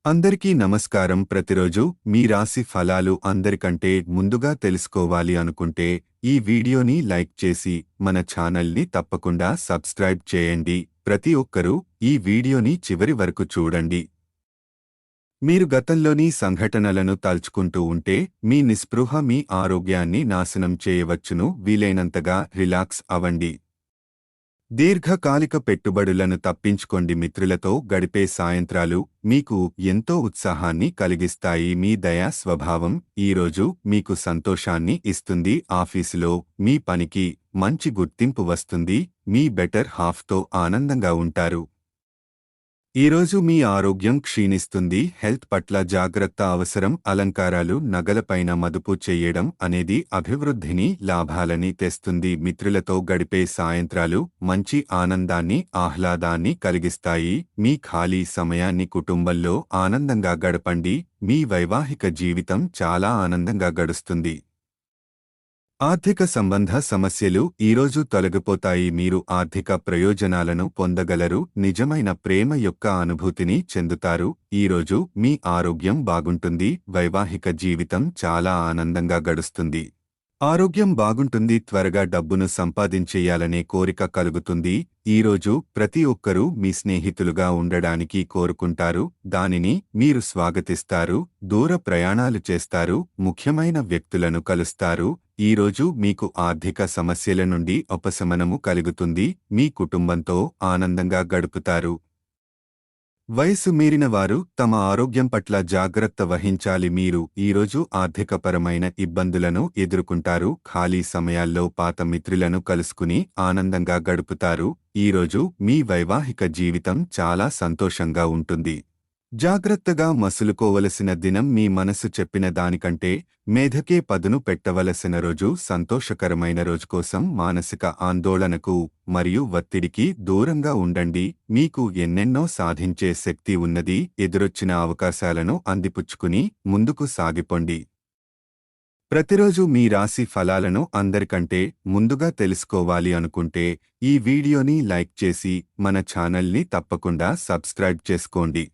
అందరికీ నమస్కారం. ప్రతిరోజు మీ రాశి ఫలాలు అందరికంటే ముందుగా తెలుసుకోవాలి అనుకుంటే ఈ వీడియోని లైక్ చేసి మన ఛానల్ని తప్పకుండా సబ్స్క్రైబ్ చేయండి. ప్రతి ఒక్కరూ ఈ వీడియోని చివరి వరకు చూడండి. మీరు గతంలోని సంఘటనలను తలుచుకుంటూ ఉంటే మీ నిస్పృహ మీ ఆరోగ్యాన్ని నాశనం చేయవచ్చును. వీలైనంతగా రిలాక్స్ అవ్వండి. దీర్ఘకాలిక పెట్టుబడులను తప్పించుకోండి. మిత్రులతో గడిపే సాయంత్రాలు మీకు ఎంతో ఉత్సాహాన్ని కలిగిస్తాయి. మీ దయా స్వభావం ఈరోజు మీకు సంతోషాన్ని ఇస్తుంది. ఆఫీసులో మీ పనికి మంచి గుర్తింపు వస్తుంది. మీ బెటర్ హాఫ్తో ఆనందంగా ఉంటారు. ఈరోజు మీ ఆరోగ్యం క్షీణిస్తుంది. హెల్త్ పట్ల జాగ్రత్త అవసరం. అలంకారాలు నగలపైన మదుపు చెయ్యడం అనేది అభివృద్ధిని లాభాలని తెస్తుంది. మిత్రులతో గడిపే సాయంత్రాలు మంచి ఆనందాన్ని ఆహ్లాదాన్ని కలిగిస్తాయి. మీ ఖాళీ సమయాన్ని కుటుంబంలో ఆనందంగా గడపండి. మీ వైవాహిక జీవితం చాలా ఆనందంగా గడుస్తుంది. ఆర్థిక సంబంధ సమస్యలు ఈరోజు తొలగిపోతాయి. మీరు ఆర్థిక ప్రయోజనాలను పొందగలరు. నిజమైన ప్రేమ యొక్క అనుభూతిని చెందుతారు. ఈరోజు మీ ఆరోగ్యం బాగుంటుంది. వైవాహిక జీవితం చాలా ఆనందంగా గడుస్తుంది. ఆరోగ్యం బాగుంటుంది. త్వరగా డబ్బును సంపాదించేయాలనే కోరిక కలుగుతుంది. ఈరోజు ప్రతి ఒక్కరూ మీ స్నేహితులుగా ఉండడానికి కోరుకుంటారు. దానిని మీరు స్వాగతిస్తారు. దూర ప్రయాణాలు చేస్తారు. ముఖ్యమైన వ్యక్తులను కలుస్తారు. ఈరోజు మీకు ఆర్థిక సమస్యల నుండి ఉపశమనము కలుగుతుంది. మీ కుటుంబంతో ఆనందంగా గడుపుతారు. వయసు మీరిన వారు తమ ఆరోగ్యం పట్ల జాగ్రత్త వహించాలి. మీరు ఈరోజు ఆర్థికపరమైన ఇబ్బందులను ఎదుర్కొంటారు. ఖాళీ సమయాల్లో పాత మిత్రులను కలుసుకుని ఆనందంగా గడుపుతారు. ఈరోజు మీ వైవాహిక జీవితం చాలా సంతోషంగా ఉంటుంది. జాగ్రత్తగా మసులుకోవలసిన దినం. మీ మనసు చెప్పిన దానికంటే మేధకే పదును పెట్టవలసిన రోజు. సంతోషకరమైన రోజు కోసం మానసిక ఆందోళనకు మరియు ఒత్తిడికి దూరంగా ఉండండి. మీకు ఎన్నెన్నో సాధించే శక్తి ఉన్నది. ఎదురొచ్చిన అవకాశాలను అందిపుచ్చుకుని ముందుకు సాగిపోండి. ప్రతిరోజు మీ రాశి ఫలాలను అందరికంటే ముందుగా తెలుసుకోవాలి అనుకుంటే ఈ వీడియోని లైక్ చేసి మన ఛానల్ని తప్పకుండా సబ్స్క్రైబ్ చేసుకోండి.